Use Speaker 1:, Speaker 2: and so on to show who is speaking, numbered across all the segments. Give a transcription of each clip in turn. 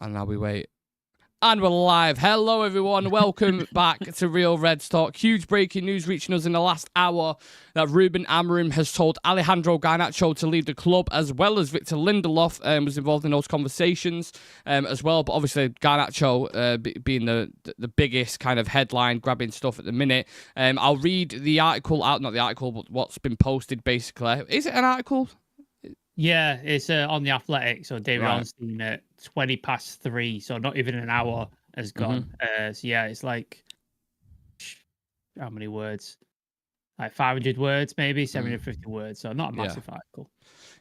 Speaker 1: And now we wait. And we're live. Hello, everyone. Welcome back to Real Reds Talk. Huge breaking news reaching us in the last hour that Ruben Amorim has told Alejandro Garnacho to leave the club, as well as Victor Lindelof was involved in those conversations as well. But obviously, Garnacho being the biggest kind of headline grabbing stuff at the minute. I'll read the article out, not the article, but what's been posted basically. Is it an article?
Speaker 2: Yeah, it's on the Athletic. So David Ornstein at 3:20, so not even an hour has gone. So yeah, it's like how many words? Like 500 words, maybe 750 words. So not a massive article.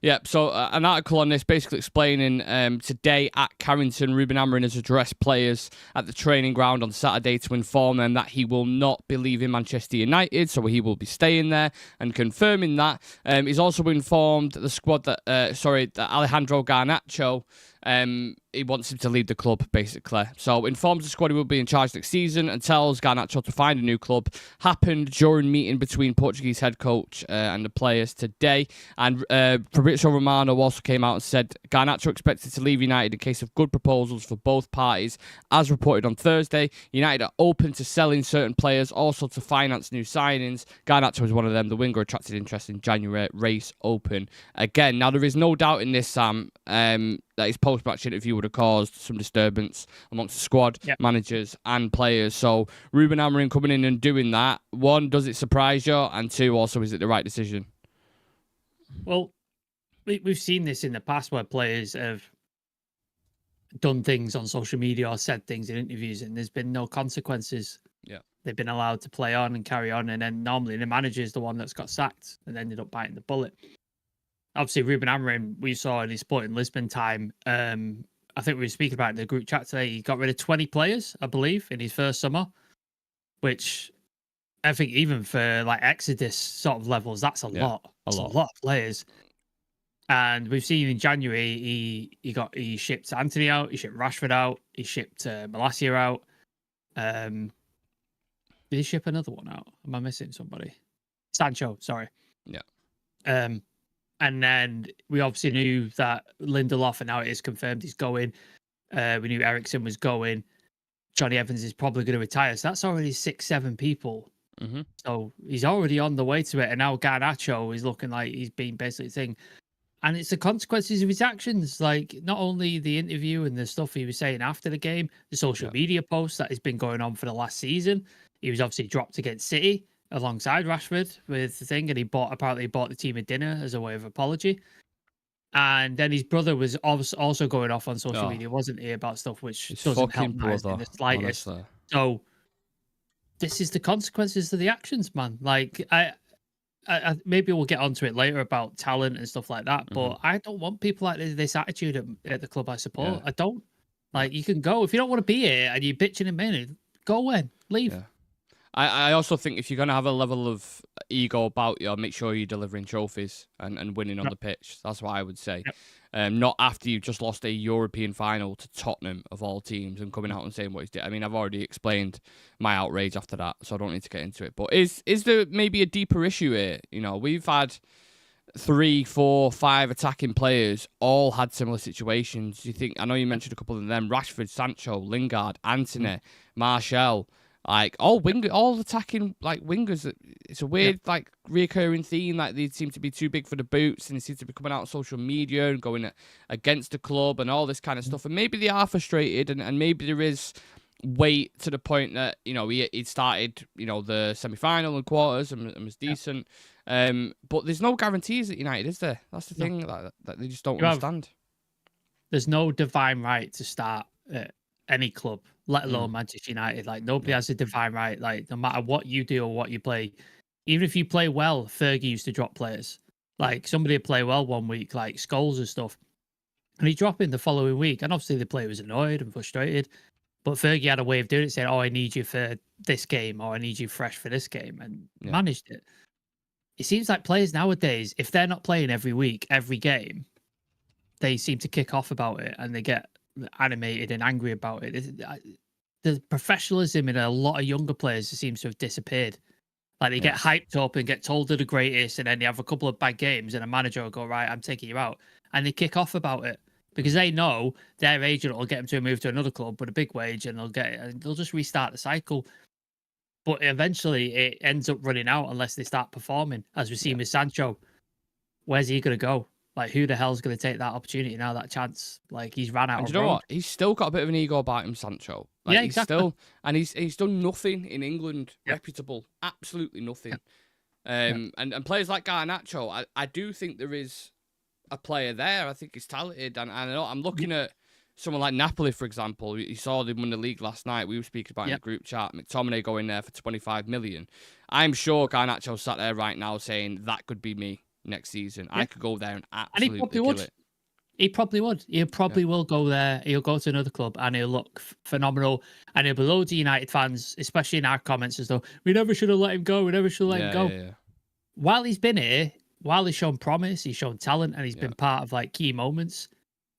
Speaker 1: Yeah, so an article on this basically explaining today at Carrington, Ruben Amorim has addressed players at the training ground on Saturday to inform them that he will not be leaving Manchester United, so he will be staying there, and confirming that. He's also informed the squad that, that Alejandro Garnacho, he wants him to leave the club, basically. So informs the squad he will be in charge next season and tells Garnacho to find a new club. Happened during meeting between Portuguese head coach and the players today. And Fabrizio Romano also came out and said Garnacho expected to leave United in case of good proposals for both parties. As reported on Thursday, United are open to selling certain players, also to finance new signings. Garnacho was one of them. The winger attracted interest in January race open again. Now, there is no doubt in this, Sam, that his post-match interview would have caused some disturbance amongst the squad, managers and players. So Ruben Amorim coming in and doing that, one, does it surprise you? And two, also, is it the right decision?
Speaker 2: Well, we've seen this in the past where players have done things on social media or said things in interviews and there's been no consequences.
Speaker 1: Yeah.
Speaker 2: They've been allowed to play on and carry on. And then normally the manager is the one that's got sacked and ended up biting the bullet. Obviously, Ruben Amorim, we saw in his Sporting Lisbon time. I think we were speaking about it in the group chat today. He got rid of 20 players, I believe, in his first summer, which I think even for like Exodus sort of levels, that's a lot. That's a lot of players. And we've seen in January, he shipped Anthony out, he shipped Rashford out, he shipped Malacia out. Did he ship another one out? Am I missing somebody? Sancho, sorry.
Speaker 1: Yeah.
Speaker 2: And then we obviously knew that Lindelof, and now it is confirmed he's going. We knew Eriksen was going. Johnny Evans is probably going to retire. So that's already 6-7 people.
Speaker 1: Mm-hmm.
Speaker 2: So he's already on the way to it. And now Garnacho is looking like he's been basically saying, and it's the consequences of his actions. Like not only the interview and the stuff he was saying after the game, the social media posts that has been going on for the last season. He was obviously dropped against City alongside Rashford with the thing, and he apparently bought the team a dinner as a way of apology. And then his brother was also going off on social media, wasn't he, about stuff which doesn't help in the slightest. Honestly. So this is the consequences of the actions, man. Like I maybe we'll get onto it later about talent and stuff like that, but I don't want people like this attitude at the club I support. Yeah. I don't. Like you can go if you don't want to be here and you're bitching and moaning, go away, leave.
Speaker 1: Yeah. I also think if you're going to have a level of ego about you, make sure you're delivering trophies and winning on the pitch. That's what I would say. Yep. Not after you've just lost a European final to Tottenham, of all teams, and coming out and saying what he's did. I mean, I've already explained my outrage after that, so I don't need to get into it. But is there maybe a deeper issue here? You know, we've had 3, 4, 5 attacking players all had similar situations. You think? I know you mentioned a couple of them: Rashford, Sancho, Lingard, Antony, Martial. Like all attacking like wingers. It's a weird like reoccurring theme. Like they seem to be too big for the boots, and they seem to be coming out on social media and going against the club and all this kind of stuff. And maybe they are frustrated, and maybe there is weight to the point that he started the semi-final and quarters and was decent. But there's no guarantees at United, is there? That's the thing that they just don't understand.
Speaker 2: There's no divine right to start at any club, let alone Manchester United. Like nobody has a divine right. Like no matter what you do or what you play, even if you play well, Fergie used to drop players. Like somebody would play well one week, like Scholes and stuff, and he'd drop in the following week. And obviously the player was annoyed and frustrated, but Fergie had a way of doing it, saying, "Oh, I need you for this game," or "I need you fresh for this game," and managed it. It seems like players nowadays, if they're not playing every week, every game, they seem to kick off about it and they get animated and angry about it. The professionalism in a lot of younger players seems to have disappeared. Like they get hyped up and get told they're the greatest, and then they have a couple of bad games, and a manager will go, "Right, I'm taking you out," and they kick off about it. because they know their agent will get them to move to another club with a big wage, and they'll just restart the cycle. But eventually, it ends up running out unless they start performing, as we've seen with Sancho. Where's he going to go? Like, who the hell's going to take that opportunity now, that chance? Like, he's ran out
Speaker 1: And
Speaker 2: of
Speaker 1: you know
Speaker 2: road.
Speaker 1: what? He's still got a bit of an ego about him, Sancho. Like,
Speaker 2: Yeah, exactly.
Speaker 1: He's done nothing in England reputable. Absolutely nothing. And players like Garnacho, I do think there is a player there. I think he's talented. And I know I'm looking at someone like Napoli, for example. You saw them win the league last night. We were speaking about in the group chat. McTominay going there for 25 million. I'm sure Garnacho sat there right now saying that could be me next season. I could go there and absolutely kill it.
Speaker 2: He probably would. He probably will go there. He'll go to another club and he'll look phenomenal. And he'll be loads of United fans, especially in our comments, as though we never should have let him go. We never should have let him go.
Speaker 1: Yeah.
Speaker 2: While he's been here, while he's shown promise, he's shown talent, and he's been part of like key moments,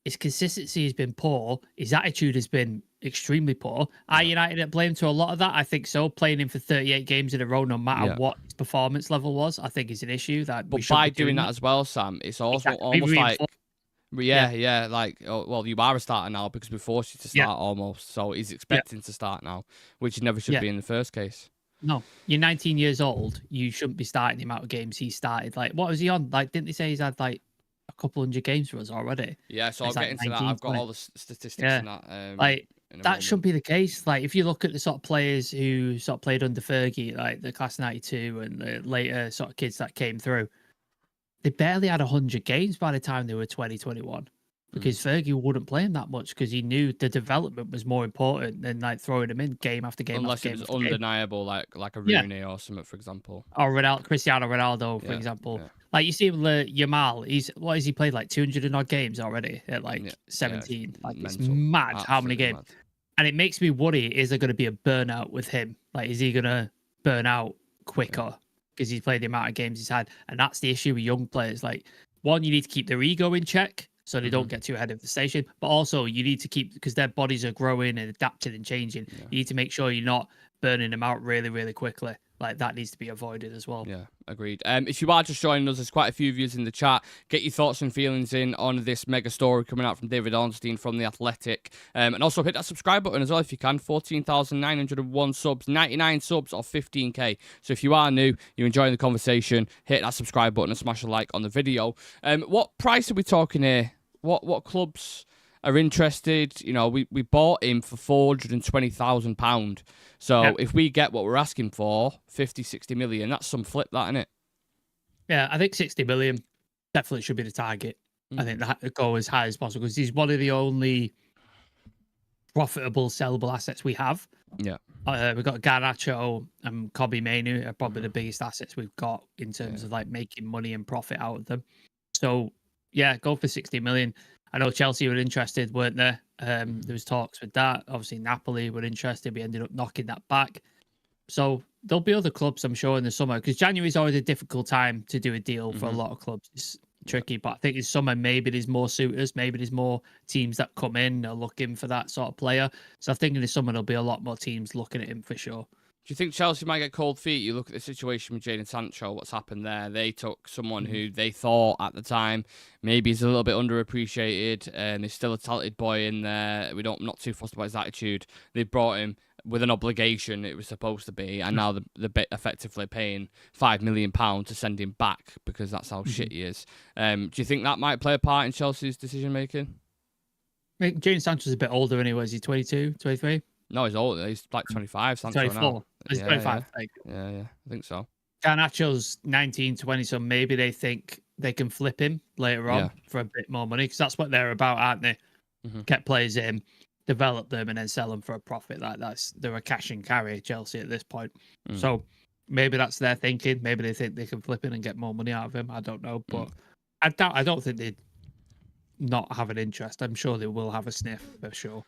Speaker 2: his consistency has been poor. His attitude has been extremely poor. Are United at blame to a lot of that? I think so. Playing him for 38 games in a row, no matter what his performance level was, I think is an issue. But
Speaker 1: by doing that as well, Sam, it's also almost like... like, well, you are a starter now because we forced you to start almost. So he's expecting to start now, which he never should be in the first case.
Speaker 2: No, you're 19 years old. You shouldn't be starting the amount of games he started. Like, what was he on? Like, didn't they say he's had like a couple hundred games for us already?
Speaker 1: Yeah, so I'll get into that. I've got all the statistics in that.
Speaker 2: Like, that shouldn't be the case. Like, if you look at the sort of players who sort of played under Fergie, like the class 92 and the later sort of kids that came through, they barely had 100 games by the time they were 2021 because Fergie wouldn't play him that much because he knew the development was more important than like throwing him in game after game.
Speaker 1: Unless
Speaker 2: after game
Speaker 1: it was undeniable, like a Rooney or something, for example.
Speaker 2: Or Cristiano Ronaldo, for example. Yeah. Like you see Yamal, what has he played? Like 200 and odd games already at like 17. Like it's mad. Absolutely how many games. Mad. And it makes me worry, is there going to be a burnout with him? Like, is he going to burn out quicker? Because he's played the amount of games he's had. And that's the issue with young players. Like, one, you need to keep their ego in check so they don't get too ahead of the station. But also, you need to keep, because their bodies are growing and adapting and changing, you need to make sure you're not burning them out really, really quickly. Like, that needs to be avoided as well.
Speaker 1: Yeah, agreed. If you are just joining us, there's quite a few of you in the chat. Get your thoughts and feelings in on this mega story coming out from David Ornstein from The Athletic. And also hit that subscribe button as well if you can. 14,901 subs, 99 subs or 15k. So if you are new, you're enjoying the conversation, hit that subscribe button and smash a like on the video. What price are we talking here? What clubs are interested? You know, we bought him for £420,000. So if we get what we're asking for, 50, 60 million, that's some flip, that, isn't it?
Speaker 2: Yeah, I think 60 million definitely should be the target. I think that go as high as possible because he's one of the only profitable sellable assets we have.
Speaker 1: Yeah.
Speaker 2: We've got Garnacho and Kobe Mainu are probably the biggest assets we've got in terms of like making money and profit out of them. So yeah, go for 60 million. I know Chelsea were interested, weren't there? There was talks with that. Obviously, Napoli were interested. We ended up knocking that back. So there'll be other clubs, I'm sure, in the summer because January is always a difficult time to do a deal for a lot of clubs. It's tricky, but I think in summer maybe there's more suitors, maybe there's more teams that come in are looking for that sort of player. So I think in the summer there'll be a lot more teams looking at him for sure.
Speaker 1: Do you think Chelsea might get cold feet? You look at the situation with Jadon Sancho, what's happened there. They took someone who they thought at the time maybe is a little bit underappreciated, and there's still a talented boy in there. I'm not too fussed about his attitude. They brought him with an obligation, it was supposed to be, and now they're effectively paying £5 million to send him back because that's how shit he is. Do you think that might play a part in Chelsea's decision-making?
Speaker 2: Jadon Sancho's a bit older anyway. Is he 22, 23?
Speaker 1: No, he's older. He's like 25. Sancho
Speaker 2: 24.
Speaker 1: now.
Speaker 2: He's 25.
Speaker 1: Yeah, I think so.
Speaker 2: Garnacho's 19, 20, so maybe they think they can flip him later on for a bit more money because that's what they're about, aren't they? Get players in, develop them, and then sell them for a profit. They're a cash and carry, Chelsea, at this point. So maybe that's their thinking. Maybe they think they can flip him and get more money out of him. I don't know, but I don't think they'd not have an interest. I'm sure they will have a sniff for sure.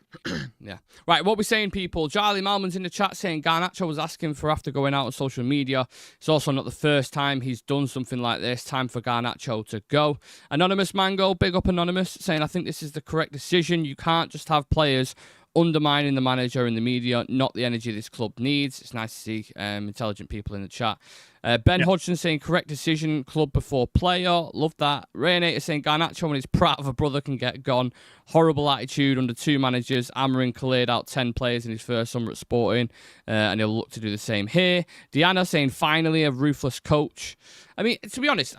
Speaker 1: Yeah. Right, what we're saying, people. Charlie Malman's in the chat saying Garnacho was asking for after going out on social media. It's also not the first time he's done something like this. Time for Garnacho to go. Anonymous Mango, big up Anonymous, saying I think this is the correct decision. You can't just have players undermining the manager and the media, not the energy this club needs. It's nice to see intelligent people in the chat. Ben Hodgson saying correct decision, club before player. Love that. Raynator saying Garnacho when his prat of a brother can get gone. Horrible attitude under 2 managers. Amorim cleared out 10 players in his first summer at Sporting, and he'll look to do the same here. Diana saying finally a ruthless coach. I mean, to be honest,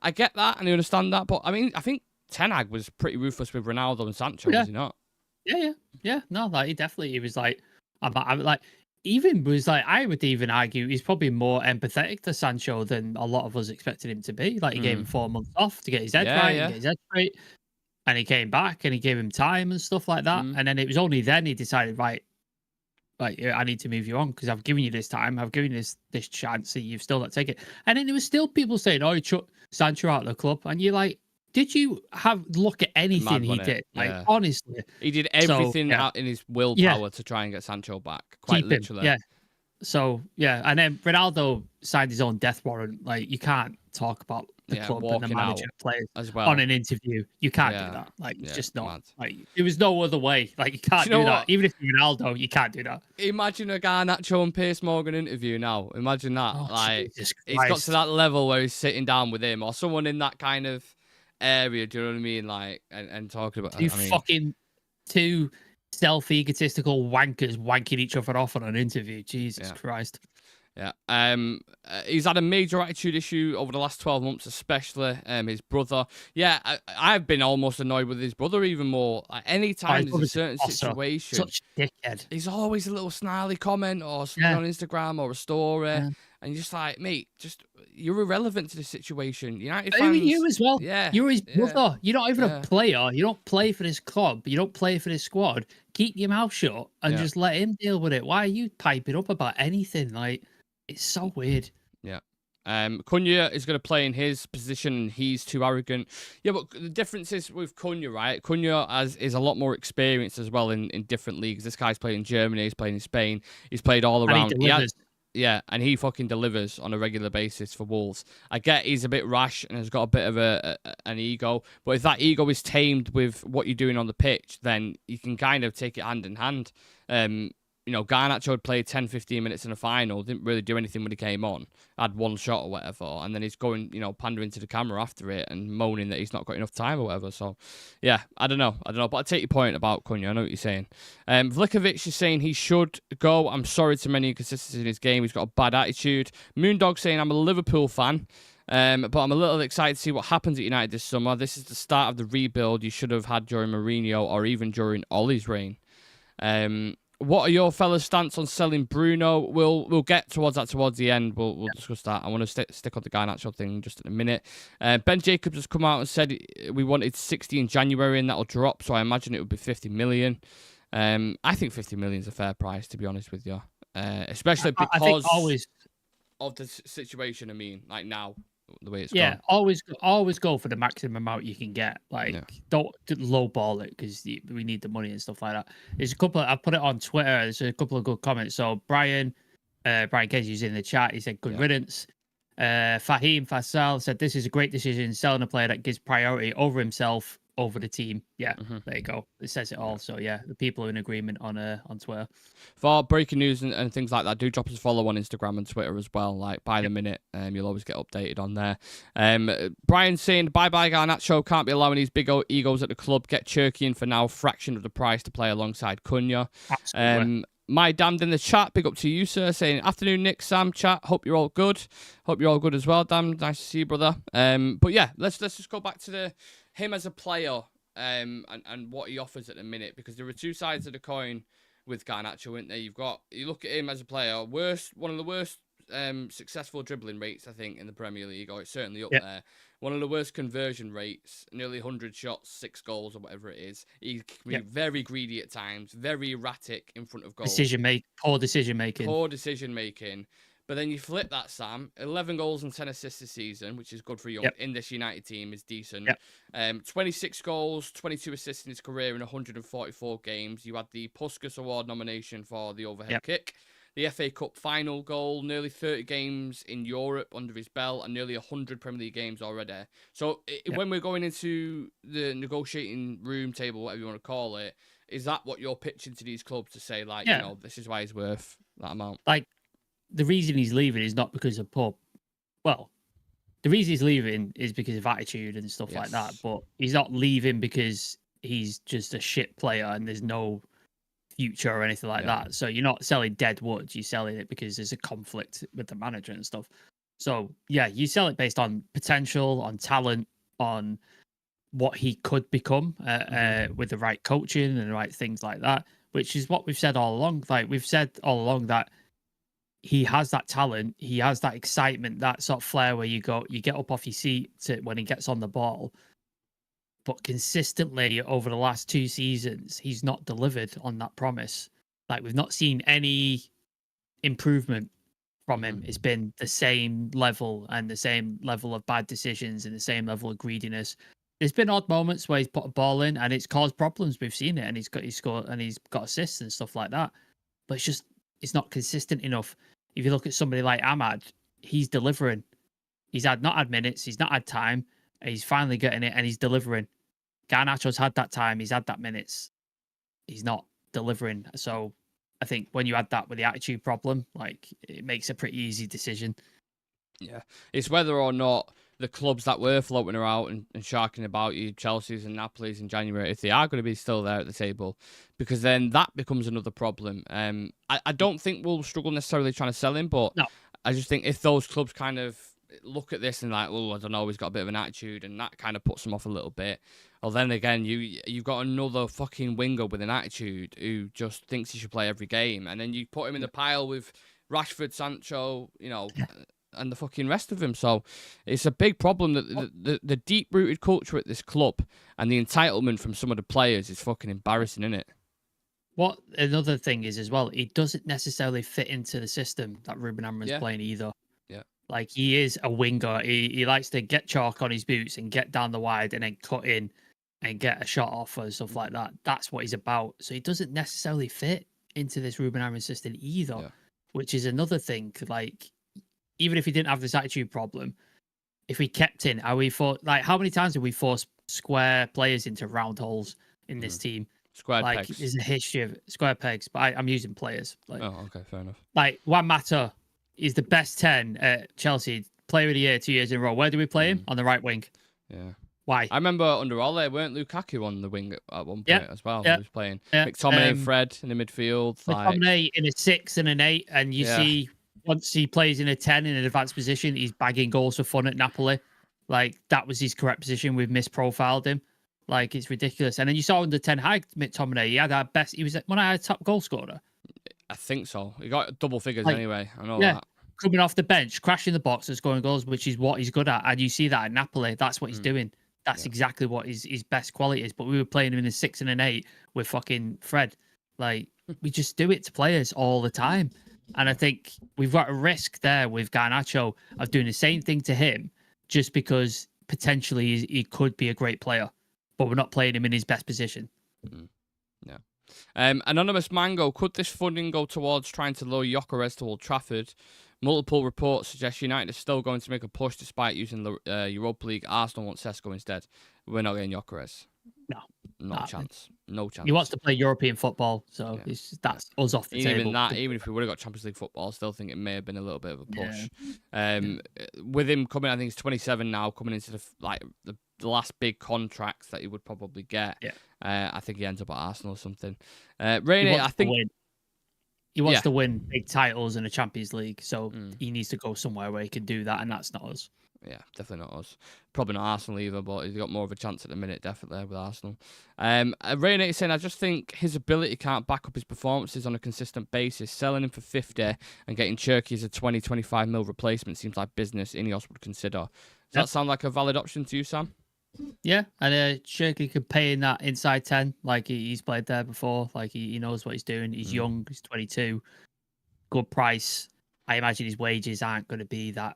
Speaker 1: I get that and I understand that, but I mean, I think Ten Hag was pretty ruthless with Ronaldo and Sancho, was he not?
Speaker 2: Yeah. No, like he was like, I'm like, even was like, I would even argue he's probably more empathetic to Sancho than a lot of us expected him to be. Like he gave him 4 months off to get his head right and get his head straight, and he came back and he gave him time and stuff like that. And then it was only then he decided, right, like I need to move you on because I've given you this time, I've given you this chance, and you've still not taken it. And then there was still people saying, "Oh, he chucked Sancho out of the club," and you're like, did you have look at anything he did? Like honestly,
Speaker 1: he did everything out in his willpower to try and get Sancho back. Quite literally,
Speaker 2: yeah. So and then Ronaldo signed his own death warrant. Like you can't talk about the club and the manager players
Speaker 1: as well
Speaker 2: on an interview. You can't do that. Like it's just not. Mad. Like there was no other way. Like you can't do that. Even if you're Ronaldo, you can't do that.
Speaker 1: Imagine a Garnacho and Piers Morgan interview now. Imagine that. He's got to that level where he's sitting down with him or someone in that kind of area, do you know what I mean? Like, and talking about
Speaker 2: two self-egotistical wankers wanking each other off on an interview. Jesus Christ.
Speaker 1: Yeah. He's had a major attitude issue over the last 12 months, especially his brother. Yeah, I've been almost annoyed with his brother even more. Like, anytime there's a certain situation,
Speaker 2: such a dickhead.
Speaker 1: He's always a little snarly comment or something on Instagram or a story. And you're just like, mate, you're irrelevant to the situation. United fans,
Speaker 2: you as well.
Speaker 1: Yeah,
Speaker 2: you're his brother. You're not even a player. You don't play for this club. You don't play for this squad. Keep your mouth shut and just let him deal with it. Why are you piping up about anything? Like, it's so weird.
Speaker 1: Yeah. Cunha is going to play in his position and he's too arrogant. Yeah, but the difference is with Cunha, right? Cunha is a lot more experienced as well in different leagues. This guy's played in Germany, he's played in Spain, he's played all around. Yeah, and he fucking delivers on a regular basis for Wolves. I get he's a bit rash and has got a bit of an ego, but if that ego is tamed with what you're doing on the pitch, then you can kind of take it hand in hand. Garnacho had played 10, 15 minutes in a final, didn't really do anything when he came on, had one shot or whatever, and then he's going, pandering to the camera after it and moaning that he's not got enough time or whatever. So, yeah, I don't know, but I take your point about Cunha. I know what you're saying. Vlahovic is saying he should go. I'm sorry to many inconsistencies in his game. He's got a bad attitude. Moondog saying I'm a Liverpool fan. But I'm a little excited to see what happens at United this summer. This is the start of the rebuild you should have had during Mourinho or even during Ollie's reign. What are your fellas' stance on selling Bruno? We'll get towards that towards the end. We'll discuss that. I want to stick on the Garnacho thing just in a minute. Ben Jacobs has come out and said we wanted 60 in January and that'll drop, so I imagine it would be 50 million. I think 50 million is a fair price, to be honest with you. Especially because of the situation, I mean, like now. The way it's gone.
Speaker 2: always go for the maximum amount you can get. Like, don't lowball it because we need the money and stuff like that. There's a couple. I put it on Twitter. There's a couple of good comments. So Brian Casey's in the chat. He said, "Good riddance." Fahim Faisal said, "This is a great decision. Selling a player that gives priority over himself, over the team." Yeah, there you go. It says it all. So the people are in agreement on Twitter.
Speaker 1: For breaking news and things like that, do drop us a follow on Instagram and Twitter as well. Like by the minute, you'll always get updated on there. Brian's saying, "Bye bye Garnacho. Can't be allowing these big egos at the club. Get Cherky in for now, fraction of the price to play alongside Cunha." Absolutely. My damned in the chat, big up to you, sir, saying, "Afternoon, Nick, Sam, chat. Hope you're all good. Hope you're all good as well, damn. Nice to see you, brother." But yeah, let's just go back to him as a player and what he offers at the minute, because there are two sides of the coin with Garnacho, isn't there? You look at him as a player, one of the worst successful dribbling rates, I think, in the Premier League, or it's certainly up there. One of the worst conversion rates, nearly 100 shots, 6 goals, or whatever it is. He can be very greedy at times, very erratic in front of goals.
Speaker 2: Poor decision making. But then you flip that, Sam. 11 goals and 10 assists this season, which is good for you in this United team, is decent. 26 goals, 22 assists in his career in 144 games. You had the Puskas Award nomination for the overhead kick. The FA Cup final goal, nearly 30 games in Europe under his belt, and nearly 100 Premier League games already. So when we're going into the negotiating room table, whatever you want to call it, is that what you're pitching to these clubs to say, like, this is why he's worth that amount? Like, the reason he's leaving is not because of poor. Well, the reason he's leaving is because of attitude and stuff like that.
Speaker 1: Yes.
Speaker 2: But he's not leaving because he's just a shit player and there's no future or anything like that. So you're not selling dead wood. You're selling it because there's a conflict with the manager and stuff. So yeah, you sell it based on potential, on talent, on what he could become with the right coaching and the right things like that, which is what we've said all along. Like we've said all along that he has that talent, he has that excitement, that sort of flair where you get up off your seat when he gets on the ball. But consistently over the last 2 seasons, he's not delivered on that promise. Like we've not seen any improvement from him. It's been the same level and the same level of bad decisions and the same level of greediness. There's been odd moments where he's put a ball in and it's caused problems. We've seen it, and he's scored and he's got assists and stuff like that. But it's not consistent enough. If you look at somebody like Ahmad, he's delivering. He's not had minutes, he's not had time, and he's finally getting it and he's delivering. Garnacho's had that time, he's had that minutes. He's not delivering. So I think when you add that with the attitude problem, like it makes a pretty easy decision.
Speaker 1: Yeah, it's whether or not the clubs that were floating around and sharking about you, Chelsea's and Napoli's in January, if they are going to be still there at the table, because then that becomes another problem. I don't think we'll struggle necessarily trying to sell him, but
Speaker 2: no.
Speaker 1: I just think if those clubs kind of look at this and like, oh, I don't know, he's got a bit of an attitude, and that kind of puts them off a little bit. Well, then again, you've got another fucking winger with an attitude who just thinks he should play every game, and then you put him in the pile with Rashford, Sancho, and the fucking rest of them. So it's a big problem that the deep-rooted culture at this club and the entitlement from some of the players is fucking embarrassing, isn't it?
Speaker 2: What another thing is as well, he doesn't necessarily fit into the system that Ruben Amorim's playing either.
Speaker 1: Yeah.
Speaker 2: Like he is a winger. He likes to get chalk on his boots and get down the wide and then cut in and get a shot off or stuff like that. That's what he's about. So he doesn't necessarily fit into this Ruben Amorim system either, which is another thing. Like, even if he didn't have this attitude problem, if we kept in, how many times have we forced square players into round holes in this team?
Speaker 1: Square
Speaker 2: like,
Speaker 1: pegs.
Speaker 2: There's a history of square pegs, but I'm using players. Like,
Speaker 1: oh, okay, fair enough.
Speaker 2: Like, Juan Mata is the best 10 at Chelsea, player of the year 2 years in a row. Where do we play him? On the right wing.
Speaker 1: Yeah.
Speaker 2: Why?
Speaker 1: I remember under Ole, weren't Lukaku on the wing at one point as well? He was playing McTominay and Fred in the midfield.
Speaker 2: McTominay in a 6 and an 8, and you see once he plays in a 10 in an advanced position, he's bagging goals for fun at Napoli. Like, that was his correct position. We've misprofiled him. Like, it's ridiculous. And then you saw under 10 Hag, McTominay, he was one of our top goal scorer.
Speaker 1: I think so. He got double figures anyway. I know that.
Speaker 2: Coming off the bench, crashing the box and scoring goals, which is what he's good at. And you see that at Napoli. That's what he's doing. That's exactly what his best quality is. But we were playing him in a 6 and an 8 with fucking Fred. Like, we just do it to players all the time. And I think we've got a risk there with Garnacho of doing the same thing to him just because potentially he could be a great player, but we're not playing him in his best position.
Speaker 1: Yeah. Anonymous Mango, could this funding go towards trying to lure Gyökeres to Old Trafford? Multiple reports suggest United is still going to make a push despite using the Europa League. Arsenal want Sesko instead. We're not getting Gyökeres.
Speaker 2: No.
Speaker 1: No chance. No chance.
Speaker 2: He wants to play European football, so that's us off the table.
Speaker 1: Even if we would have got Champions League football, I still think it may have been a little bit of a push. With him coming, I think he's 27 now, coming into the last big contracts that he would probably get. I think he ends up at Arsenal or something. Rainy, I think
Speaker 2: he wants to win big titles in the Champions League, so he needs to go somewhere where he can do that, and that's not us.
Speaker 1: Yeah, definitely not us. Probably not Arsenal either, but he's got more of a chance at the minute, definitely, with Arsenal. Rainy is saying, I just think his ability can't back up his performances on a consistent basis. Selling him for 50 and getting Cherky as a 20-25 mil replacement seems like business Ineos would consider. Does that sound like a valid option to you, Sam?
Speaker 2: Yeah, and Cherky could pay in that inside 10. Like, he's played there before. Like, he knows what he's doing. He's young. He's 22. Good price. I imagine his wages aren't going to be that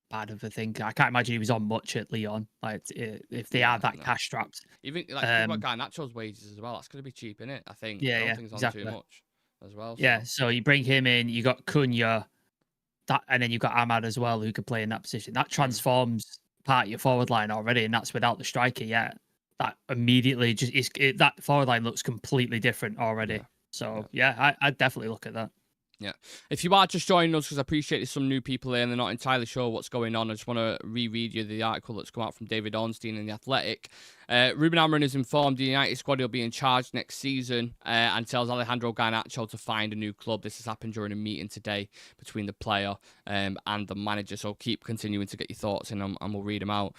Speaker 2: bad of a thing. I can't imagine he was on much at Lyon. Like, if they are that cash strapped.
Speaker 1: Even like Garnacho's wages as well. That's going to be cheap, isn't it? I think. I don't think it's on too much as well. So.
Speaker 2: Yeah, so you bring him in. You got Cunha, and then you've got Ahmad as well, who could play in that position. That transforms part of your forward line already, and that's without the striker yet. That immediately that forward line looks completely different already. So I'd definitely look at that.
Speaker 1: Yeah. If you are just joining us, because I appreciate there's some new people here and they're not entirely sure what's going on, I just want to reread you the article that's come out from David Ornstein in The Athletic. Ruben Amorim has informed the United squad he'll be in charge next season and tells Alejandro Garnacho to find a new club. This has happened during a meeting today between the player and the manager, so keep continuing to get your thoughts in and we'll read them out.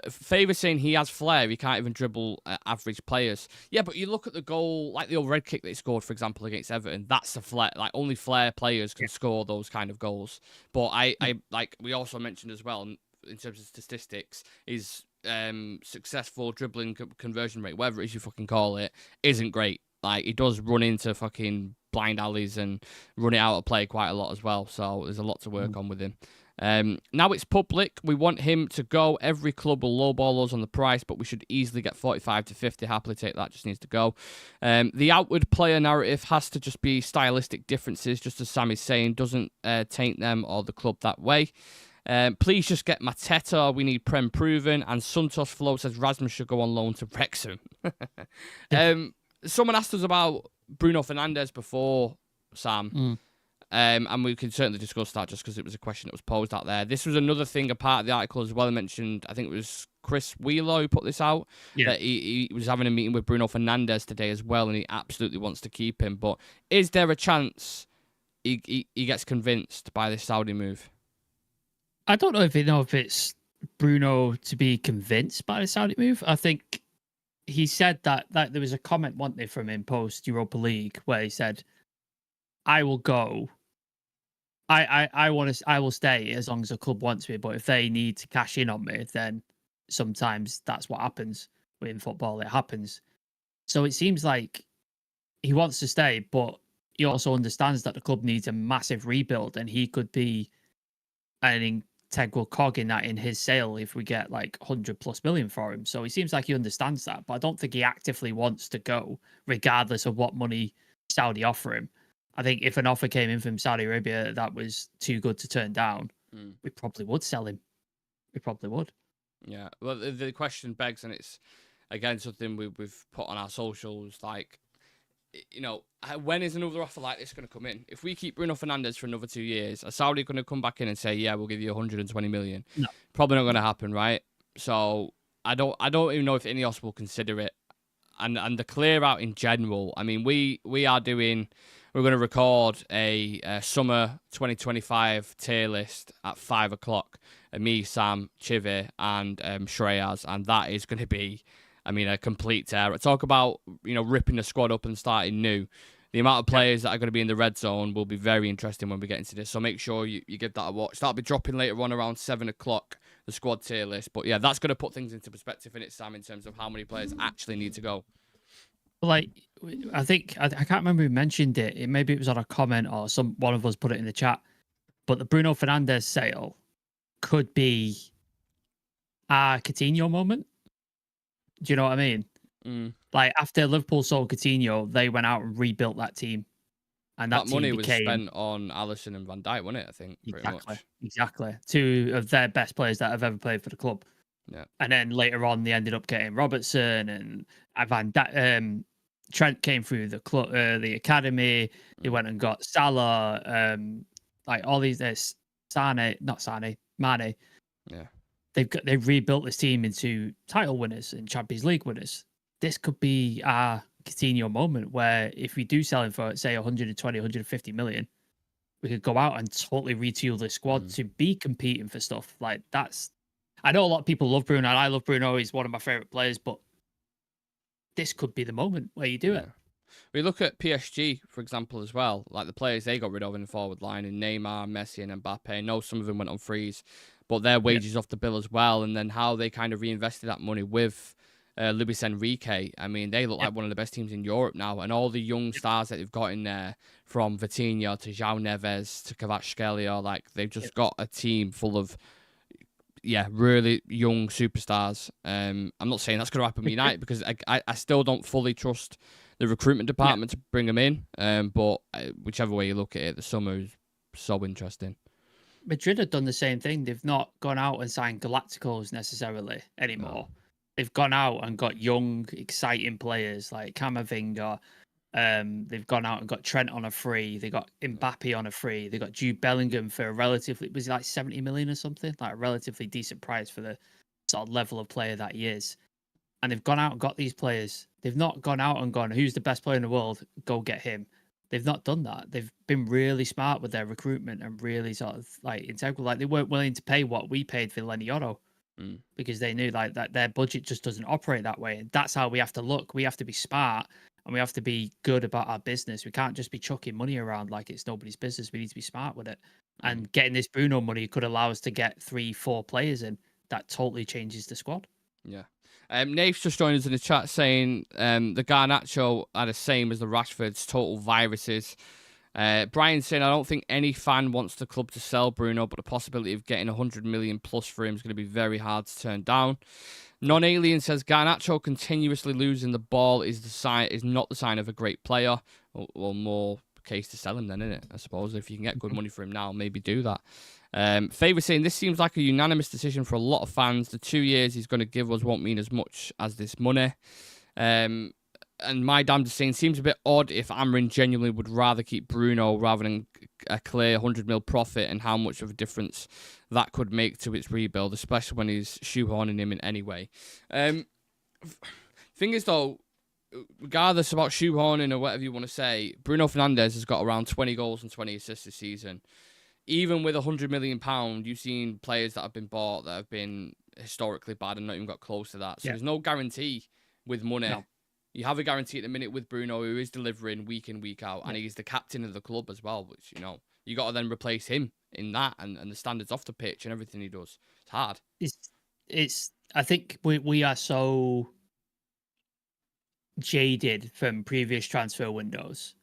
Speaker 1: Favour saying he has flair, he can't even dribble average players. Yeah, but you look at the goal, like the old red kick that he scored, for example, against Everton, that's a flair. Like, only flair players can score those kind of goals. But I like we also mentioned as well, in terms of statistics, is successful dribbling conversion rate, whatever it is you fucking call it, isn't great. Like, he does run into fucking blind alleys and run it out of play quite a lot as well. So there's a lot to work on with him. Now it's public. We want him to go. Every club will lowball us on the price, but we should easily get 45 to 50. Happily take that. Just needs to go. The outward player narrative has to just be stylistic differences, just as Sam is saying. Doesn't taint them or the club that way. Please just get Mateta. We need Prem proven. And Santos Flow says Rasmus should go on loan to Wrexham. Someone asked us about Bruno Fernandes before, Sam. And we can certainly discuss that just because it was a question that was posed out there. This was another thing, a part of the article as well. I mentioned, I think it was Chris Wheeler who put this out. Yeah. That he was having a meeting with Bruno Fernandes today as well, and he absolutely wants to keep him. But is there a chance he gets convinced by this Saudi move?
Speaker 2: I don't know if it's Bruno to be convinced by the Saudi move. I think he said that there was a comment, wasn't there, from him post Europa League where he said, "I will go. I will stay as long as the club wants me, but if they need to cash in on me, then sometimes that's what happens in football. It happens." So it seems like he wants to stay, but he also understands that the club needs a massive rebuild, and he could be an integral cog in that in his sale if we get like 100+ million for him. So he seems like he understands that, but I don't think he actively wants to go, regardless of what money Saudi offer him. I think if an offer came in from Saudi Arabia that was too good to turn down, we probably would sell him. We probably would.
Speaker 1: Yeah. Well, the question begs, and it's, again, something we've put on our socials, like, you know, when is another offer like this going to come in? If we keep Bruno Fernandes for another 2 years, are Saudi going to come back in and say, yeah, we'll give you 120 million?
Speaker 2: No.
Speaker 1: Probably not going to happen, right? So I don't even know if Ineos will consider it. And the clear out in general, I mean, we're going to record a summer 2025 tier list at 5 o'clock. Me, Sam, Chive, and Shreyas, and that is going to be, I mean, a complete tear. Talk about, you know, ripping the squad up and starting new. The amount of players that are going to be in the red zone will be very interesting when we get into this. So make sure you give that a watch. That'll be dropping later on around 7 o'clock, the squad tier list. But yeah, that's going to put things into perspective in it, Sam, in terms of how many players actually need to go.
Speaker 2: Like, I think, I can't remember who mentioned it. Maybe it was on a comment or one of us put it in the chat. But the Bruno Fernandes sale could be a Coutinho moment. Do you know what I mean? Like, after Liverpool sold Coutinho, they went out and rebuilt that team. And that
Speaker 1: money was spent on Alisson and Van Dijk, wasn't it? I think.
Speaker 2: Exactly. Two of their best players that have ever played for the club.
Speaker 1: Yeah.
Speaker 2: And then later on, they ended up getting Robertson and Trent came through the club, the academy. They went and got Salah, like all these. Mane.
Speaker 1: Yeah.
Speaker 2: They've rebuilt this team into title winners and Champions League winners. This could be our Coutinho moment where if we do sell him for, say, 120, 150 million, we could go out and totally retool the squad to be competing for stuff. Like, that's... I know a lot of people love Bruno, and I love Bruno. He's one of my favourite players, but this could be the moment where you do it.
Speaker 1: We look at PSG, for example, as well. Like, the players they got rid of in the forward line, in Neymar, Messi, and Mbappe. I know some of them went on freeze, but their wages off the bill as well, and then how they kind of reinvested that money with Luis Enrique. I mean, they look like one of the best teams in Europe now, and all the young stars that they've got in there, from Vitinha to João Neves to Kvaratskhelia, like, they've just got a team full of really young superstars. I'm not saying that's going to happen with United because I still don't fully trust the recruitment department to bring them in. But whichever way you look at it, the summer is so interesting.
Speaker 2: Madrid have done the same thing. They've not gone out and signed Galacticos necessarily anymore. No. They've gone out and got young, exciting players like Camavinga, They've gone out and got Trent on a free. They got Mbappe on a free. They got Jude Bellingham for a relatively, was it like 70 million or something? Like a relatively decent price for the sort of level of player that he is. And they've gone out and got these players. They've not gone out and gone, who's the best player in the world? Go get him. They've not done that. They've been really smart with their recruitment and really sort of like integral. Like they weren't willing to pay what we paid for Lenny Otto because they knew like that their budget just doesn't operate that way. And that's how we have to look. We have to be smart and we have to be good about our business. We can't just be chucking money around like it's nobody's business. We need to be smart with it. And getting this Bruno money could allow us to get 3-4 players in. That totally changes the squad.
Speaker 1: Yeah. Nate's just joined us in the chat saying the Garnacho are the same as the Rashfords, total viruses. Brian saying, I don't think any fan wants the club to sell Bruno, but the possibility of getting 100 million plus for him is going to be very hard to turn down. Non-Alien says Garnacho continuously losing the ball is not the sign of a great player. Well, more case to sell him then, isn't it? I suppose if you can get good money for him now, maybe do that. Favor saying this seems like a unanimous decision for a lot of fans. The 2 years he's going to give us won't mean as much as this money. And my damn saying seems a bit odd if Amorim genuinely would rather keep Bruno rather than a clear 100 mil profit, and how much of a difference that could make to its rebuild, especially when he's shoehorning him in any way. Thing is though, regardless about shoehorning or whatever you want to say, Bruno Fernandes has got around 20 goals and 20 assists this season. Even with £100 million, you've seen players that have been bought that have been historically bad and not even got close to that. So there's no guarantee with money. No. You have a guarantee at the minute with Bruno, who is delivering week in, week out, and he's the captain of the club as well, which, you know, you got to then replace him in that and the standards off the pitch and everything he does. It's hard.
Speaker 2: I think we are so jaded from previous transfer windows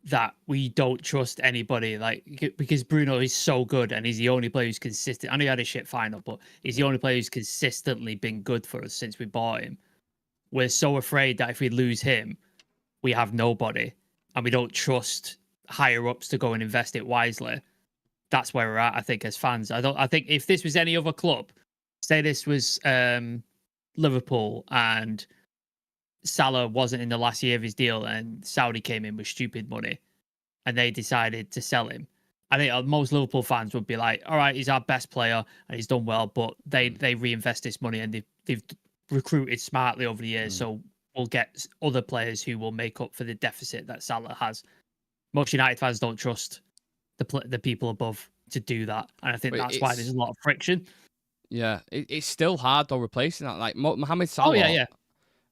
Speaker 2: that we don't trust anybody, like, because Bruno is so good and he's the only player who's consistent. I know he had a shit final, but he's the only player who's consistently been good for us since we bought him. We're so afraid that if we lose him, we have nobody, and we don't trust higher ups to go and invest it wisely. That's where we're at, I think, as fans. I think if this was any other club, say this was Liverpool and Salah wasn't in the last year of his deal and Saudi came in with stupid money and they decided to sell him, I think most Liverpool fans would be like, all right, he's our best player and he's done well, but they reinvest this money and they've recruited smartly over the years, so we'll get other players who will make up for the deficit that Salah has. Most United fans don't trust the people above to do that, and I think that's why there's a lot of friction.
Speaker 1: Yeah, it's still hard though replacing that. Like Mohamed Salah.
Speaker 2: Oh yeah.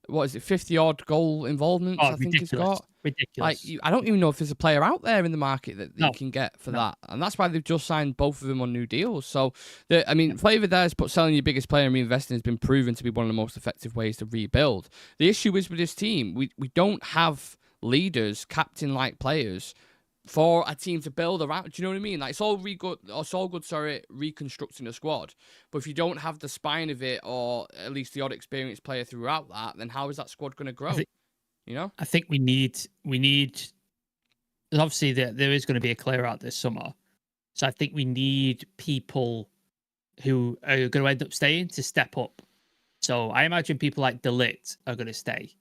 Speaker 1: What is it? 50-odd goal involvements. I think he's got.
Speaker 2: Ridiculous.
Speaker 1: Like I don't even know if there's a player out there in the market that you can get for that, and that's why they've just signed both of them on new deals. So, Flavour there has put selling your biggest player and reinvesting has been proven to be one of the most effective ways to rebuild. The issue is with this team, we don't have leaders, captain-like players for a team to build around. Do you know what I mean? Like it's all good, reconstructing a squad, but if you don't have the spine of it, or at least the odd experienced player throughout that, then how is that squad going to grow? I think
Speaker 2: we need. Obviously, there is going to be a clear out this summer, so I think we need people who are going to end up staying to step up. So I imagine people like De Ligt are going to stay.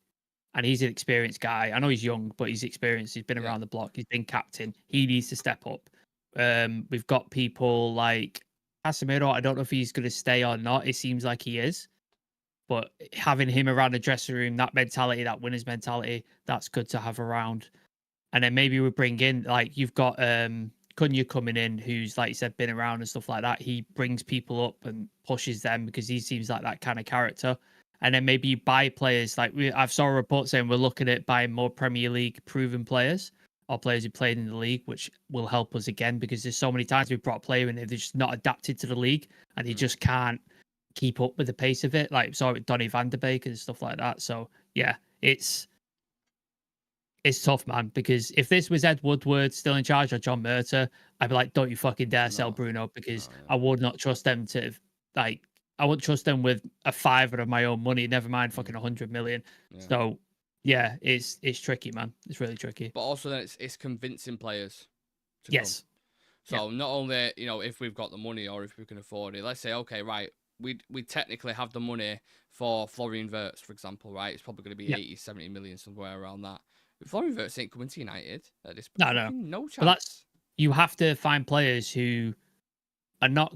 Speaker 2: And he's an experienced guy. I know he's young, but he's experienced. He's been around the block. He's been captain. He needs to step up. We've got people like Casemiro. I don't know if he's going to stay or not. It seems like he is. But having him around the dressing room, that mentality, that winner's mentality, that's good to have around. And then maybe we bring in, like, you've got Cunha coming in, who's, like you said, been around and stuff like that. He brings people up and pushes them because he seems like that kind of character. And then maybe you buy players like I've saw a report saying we're looking at buying more Premier League proven players or players who played in the league, which will help us again because there's so many times we've brought a player in, they're just not adapted to the league and they just can't keep up with the pace of it. Like saw with Donny van de Beek and stuff like that. So yeah, it's tough, man, because if this was Ed Woodward still in charge or John Murta, I'd be like, don't you fucking dare sell Bruno, because I would not trust them to I wouldn't trust them with a fiver of my own money, never mind fucking 100 million. Yeah. So, yeah, it's tricky, man. It's really tricky.
Speaker 1: But also then it's convincing players to
Speaker 2: come.
Speaker 1: So not only, if we've got the money or if we can afford it, let's say, okay, right, we technically have the money for Florian Wirtz, for example, right? It's probably going to be 80, 70 million, somewhere around that. Florian Wirtz ain't coming to United at this
Speaker 2: No,
Speaker 1: point. No chance.
Speaker 2: But you have to find players who are not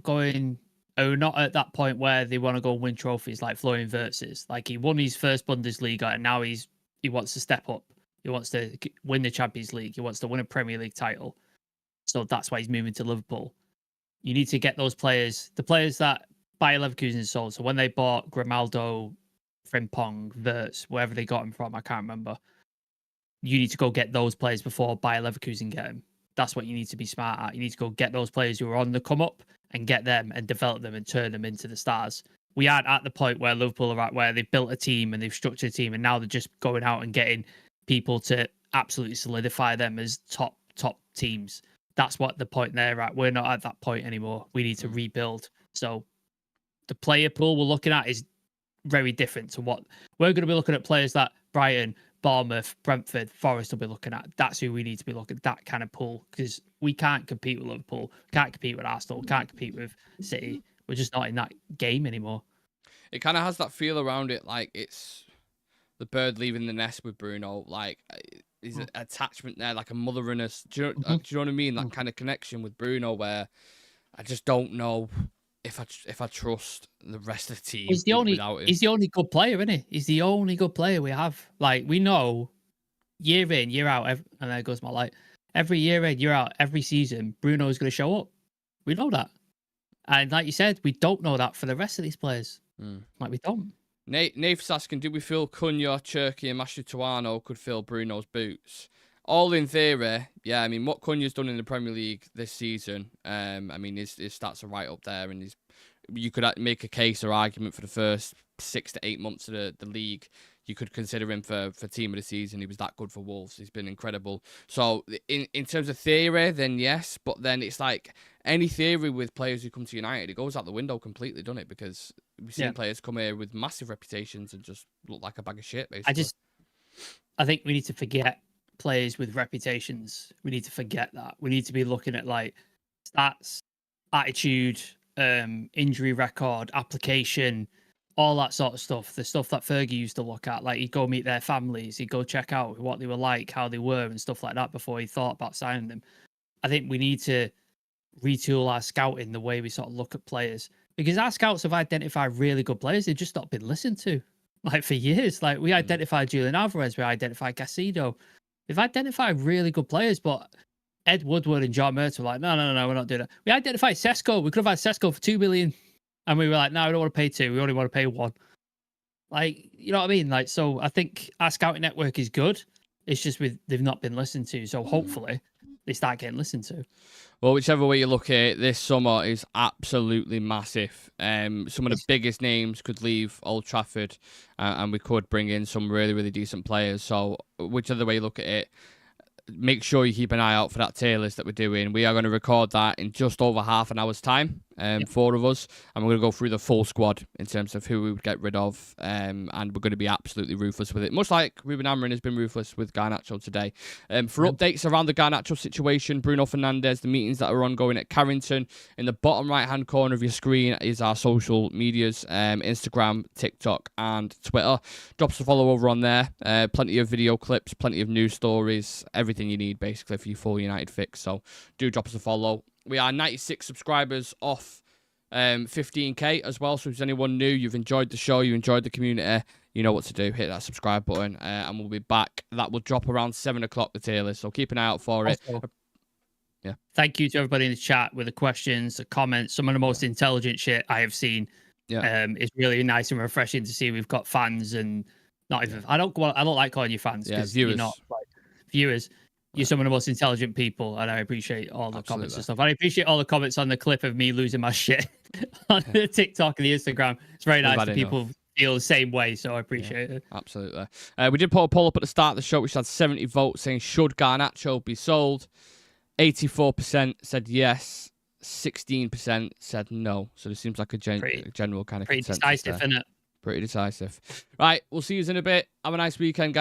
Speaker 2: at that point where they want to go win trophies like Florian Wirtz is. Like, he won his first Bundesliga and now he wants to step up. He wants to win the Champions League. He wants to win a Premier League title. So that's why he's moving to Liverpool. You need to get those players, the players that Bayer Leverkusen sold. So when they bought Grimaldo, Frimpong, Wirtz, wherever they got him from, I can't remember. You need to go get those players before Bayer Leverkusen get him. That's what you need to be smart at. You need to go get those players who are on the come up and get them and develop them and turn them into the stars. We aren't at the point where Liverpool are at, where they've built a team and they've structured a team, and now they're just going out and getting people to absolutely solidify them as top teams. That's what the point they're at. We're not at that point anymore. We need to rebuild. So the player pool we're looking at is very different to what we're going to be looking at. Players that Brighton, Bournemouth, Brentford, Forest will be looking at. That's who we need to be looking at, that kind of pool, because we can't compete with Liverpool, we can't compete with Arsenal, we can't compete with City. We're just not in that game anymore.
Speaker 1: It kind of has that feel around it, like it's the bird leaving the nest with Bruno. Like, is an attachment there, like a mother and us. Do you know what I mean? That kind of connection with Bruno, where I just don't know if I trust the rest of the team.
Speaker 2: He's the only good player, isn't he? He's the only good player we have. Like, we know year in, year out, and there goes my light. Every year in, year out, every season, Bruno is going to show up. We know that. And like you said, we don't know that for the rest of these players. Like, we don't.
Speaker 1: Nate's asking, do we feel Cunha, Cherky and Mascherano could fill Bruno's boots? All in theory, yeah. I mean, what Cunha's done in the Premier League this season, I mean, his stats are right up there, and you could make a case or argument for the first 6 to 8 months of the league. You could consider him for team of the season. He was that good for Wolves. He's been incredible. So in terms of theory, then yes. But then it's like any theory with players who come to United, it goes out the window completely, doesn't it? Because we've seen players come here with massive reputations and just look like a bag of shit, basically.
Speaker 2: I think we need to forget players with reputations. We need to forget that. We need to be looking at like stats, attitude, injury record, application, all that sort of stuff. The stuff that Fergie used to look at. Like, he'd go meet their families, he'd go check out what they were like, how they were, and stuff like that before he thought about signing them. I think we need to retool our scouting, the way we sort of look at players, because our scouts have identified really good players. They've just not been listened to, like, for years. Like, we identified Julian Alvarez, we identified Casido. We've identified really good players, but Ed Woodward and John Merton were like, no, we're not doing that. We identified Sesko. We could have had Sesko for 2 million. And we were like, no, we don't want to pay 2. We only want to pay 1. Like, you know what I mean? Like, so I think our scouting network is good. It's just they've not been listened to. So hopefully they start getting listened to.
Speaker 1: Well, whichever way you look at it, this summer is absolutely massive. Some of the biggest names could leave Old Trafford, and we could bring in some really, really decent players. So whichever way you look at it, make sure you keep an eye out for that tier list that we're doing. We are going to record that in just over half an hour's time, 4 of us, and we're going to go through the full squad in terms of who we would get rid of, and we're going to be absolutely ruthless with it, much like Ruben Amorim has been ruthless with Garnacho today. For updates around the Garnacho situation, Bruno Fernandes, the meetings that are ongoing at Carrington, in the bottom right-hand corner of your screen is our social medias, Instagram, TikTok, and Twitter. Drop us a follow over on there. Plenty of video clips, plenty of news stories, everything you need basically for your full United fix. So do drop us a follow. We are 96 subscribers off 15k as well. So if there's anyone new, you've enjoyed the show, you enjoyed the community, you know what to do. Hit that subscribe button, and we'll be back. That will drop around 7 o'clock, the tier list. So keep an eye out for it. Yeah.
Speaker 2: Thank you to everybody in the chat with the questions, the comments. Some of the most intelligent shit I have seen.
Speaker 1: Yeah.
Speaker 2: It's really nice and refreshing to see we've got fans, and not even I don't like calling you fans because you're not like viewers. You're some of the most intelligent people, and I appreciate all the comments and stuff. And I appreciate all the comments on the clip of me losing my shit on the TikTok and the Instagram. It's very nice that people feel the same way, so I appreciate it.
Speaker 1: Absolutely. We did put a poll up at the start of the show, which had 70 votes saying, should Garnacho be sold? 84% said yes, 16% said no. So there seems like a general kind of consensus
Speaker 2: decisive, isn't it?
Speaker 1: Pretty decisive. Right, we'll see you in a bit. Have a nice weekend, guys.